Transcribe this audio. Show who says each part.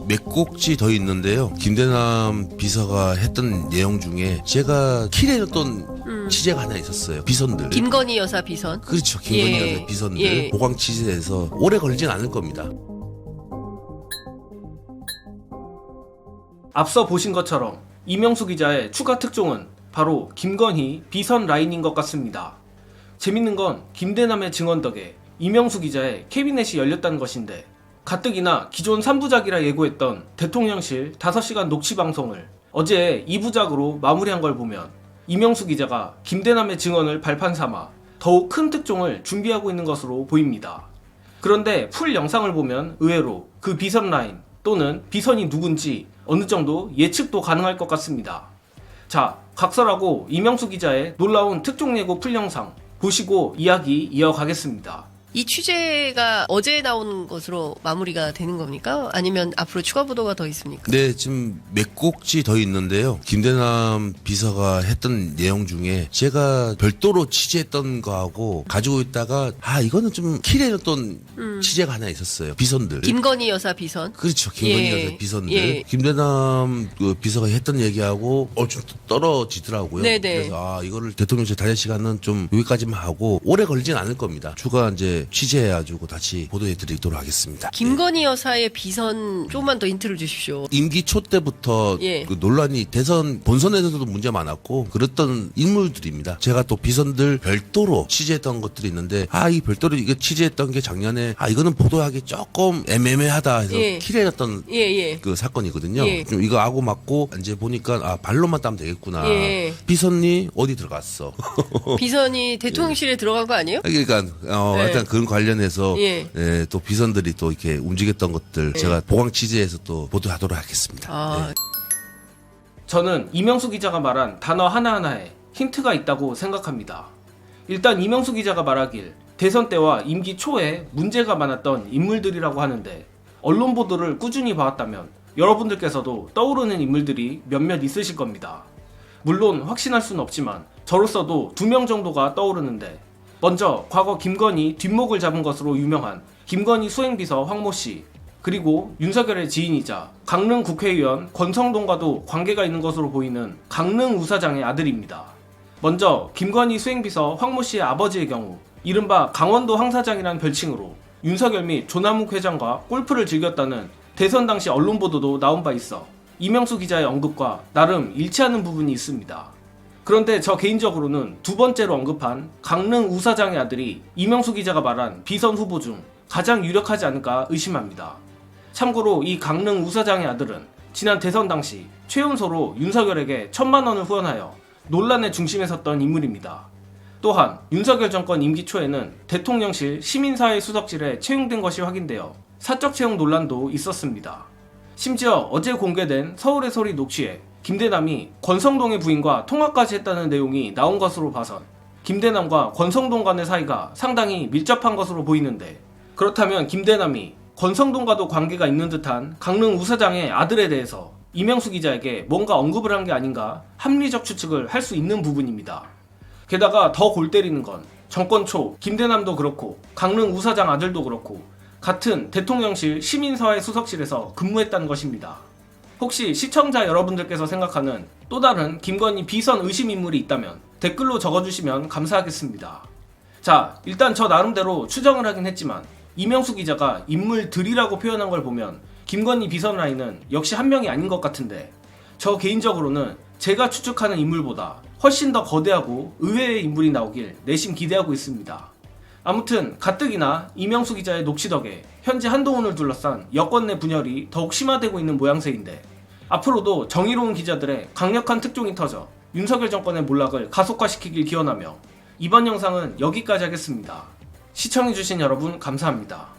Speaker 1: 몇 곡지 더 있는데요. 김대남 비서가 했던 내용 중에 제가 킬해줬던 취재가 하나 있었어요. 비선들.
Speaker 2: 김건희 여사 비선.
Speaker 1: 그렇죠. 김건희
Speaker 2: 예.
Speaker 1: 여사 비선들.
Speaker 2: 예.
Speaker 1: 보강 취재해서 오래 걸리진 않을 겁니다.
Speaker 3: 앞서 보신 것처럼 이명수 기자의 추가 특종은 바로 김건희 비선 라인인 것 같습니다. 재밌는 건 김대남의 증언 덕에 이명수 기자의 캐비넷이 열렸다는 것인데, 가뜩이나 기존 3부작이라 예고했던 대통령실 5시간 녹취 방송을 어제 2부작으로 마무리한 걸 보면 이명수 기자가 김대남의 증언을 발판 삼아 더욱 큰 특종을 준비하고 있는 것으로 보입니다. 그런데 풀 영상을 보면 의외로 그 비선 라인 또는 비선이 누군지 어느 정도 예측도 가능할 것 같습니다. 자, 각설하고 이명수 기자의 놀라운 특종 예고 풀 영상 보시고 이야기 이어가겠습니다.
Speaker 2: 이 취재가 어제 나온 것으로 마무리가 되는 겁니까? 아니면 앞으로 추가 보도가 더 있습니까?
Speaker 1: 네, 지금 몇 곡지 더 있는데요. 김대남 비서가 했던 내용 중에 제가 별도로 취재했던 거하고 가지고 있다가 이거는 좀 킬해줬던 취재가 하나 있었어요. 비선들.
Speaker 2: 김건희 여사 비선.
Speaker 1: 그렇죠. 김건희
Speaker 2: 예.
Speaker 1: 여사 비선들.
Speaker 2: 예.
Speaker 1: 김대남 그 비서가 했던 얘기하고 좀 떨어지더라고요.
Speaker 2: 네네.
Speaker 1: 그래서 이거를 대통령실 다닐 시간은 좀 여기까지만 하고 오래 걸리진 않을 겁니다. 추가 이제 취재해가지고 다시 보도해드리도록 하겠습니다.
Speaker 2: 김건희 여사의 비선 조금만 더 힌트를 주십시오.
Speaker 1: 임기 초 때부터
Speaker 2: 예.
Speaker 1: 그 논란이 대선 본선에서도 문제 많았고 그랬던 인물들입니다. 제가 또 비선들 별도로 취재했던 것들이 있는데 이 별도로 이거 취재했던 게 작년에 이거는 보도하기 조금 애매하다 해서
Speaker 2: 예.
Speaker 1: 킬해놨던
Speaker 2: 예.
Speaker 1: 그 사건이거든요.
Speaker 2: 예.
Speaker 1: 좀 이거 아고 맞고 이제 보니까 발로만 따면 되겠구나.
Speaker 2: 예.
Speaker 1: 비선이 어디 들어갔어?
Speaker 2: 비선이 대통령실에 들어간 거 아니에요?
Speaker 1: 그러니까
Speaker 2: 네.
Speaker 1: 일단 그런 관련해서
Speaker 2: 예.
Speaker 1: 또 비선들이 또 이렇게 움직였던 것들 제가 보강 취재해서 또 보도하도록 하겠습니다. 네.
Speaker 3: 저는 이명수 기자가 말한 단어 하나하나에 힌트가 있다고 생각합니다. 일단 이명수 기자가 말하길 대선 때와 임기 초에 문제가 많았던 인물들이라고 하는데, 언론 보도를 꾸준히 봐왔다면 여러분들께서도 떠오르는 인물들이 몇몇 있으실 겁니다. 물론 확신할 수는 없지만 저로서도 2명 정도가 떠오르는데, 먼저 과거 김건희 뒷목을 잡은 것으로 유명한 김건희 수행비서 황모씨, 그리고 윤석열의 지인이자 강릉 국회의원 권성동과도 관계가 있는 것으로 보이는 강릉 우사장의 아들입니다. 먼저 김건희 수행비서 황모씨의 아버지의 경우 이른바 강원도 황사장이라는 별칭으로 윤석열 및 조남욱 회장과 골프를 즐겼다는 대선 당시 언론 보도도 나온 바 있어 이명수 기자의 언급과 나름 일치하는 부분이 있습니다. 그런데 저 개인적으로는 두 번째로 언급한 강릉 우사장의 아들이 이명수 기자가 말한 비선 후보 중 가장 유력하지 않을까 의심합니다. 참고로 이 강릉 우사장의 아들은 지난 대선 당시 최연소로 윤석열에게 1,000만 원을 후원하여 논란의 중심에 섰던 인물입니다. 또한 윤석열 정권 임기 초에는 대통령실 시민사회 수석실에 채용된 것이 확인되어 사적 채용 논란도 있었습니다. 심지어 어제 공개된 서울의 소리 녹취에 김대남이 권성동의 부인과 통화까지 했다는 내용이 나온 것으로 봐선 김대남과 권성동 간의 사이가 상당히 밀접한 것으로 보이는데, 그렇다면 김대남이 권성동과도 관계가 있는 듯한 강릉 우사장의 아들에 대해서 이명수 기자에게 뭔가 언급을 한 게 아닌가 합리적 추측을 할 수 있는 부분입니다. 게다가 더 골 때리는 건 정권 초 김대남도 그렇고 강릉 우사장 아들도 그렇고 같은 대통령실 시민사회 수석실에서 근무했다는 것입니다. 혹시 시청자 여러분들께서 생각하는 또 다른 김건희 비선 의심 인물이 있다면 댓글로 적어주시면 감사하겠습니다. 자, 일단 저 나름대로 추정을 하긴 했지만 이명수 기자가 인물들이라고 표현한 걸 보면 김건희 비선 라인은 역시 한 명이 아닌 것 같은데, 저 개인적으로는 제가 추측하는 인물보다 훨씬 더 거대하고 의외의 인물이 나오길 내심 기대하고 있습니다. 아무튼 가뜩이나 이명수 기자의 녹취 덕에 현재 한동훈을 둘러싼 여권 내 분열이 더욱 심화되고 있는 모양새인데, 앞으로도 정의로운 기자들의 강력한 특종이 터져 윤석열 정권의 몰락을 가속화시키길 기원하며 이번 영상은 여기까지 하겠습니다. 시청해주신 여러분 감사합니다.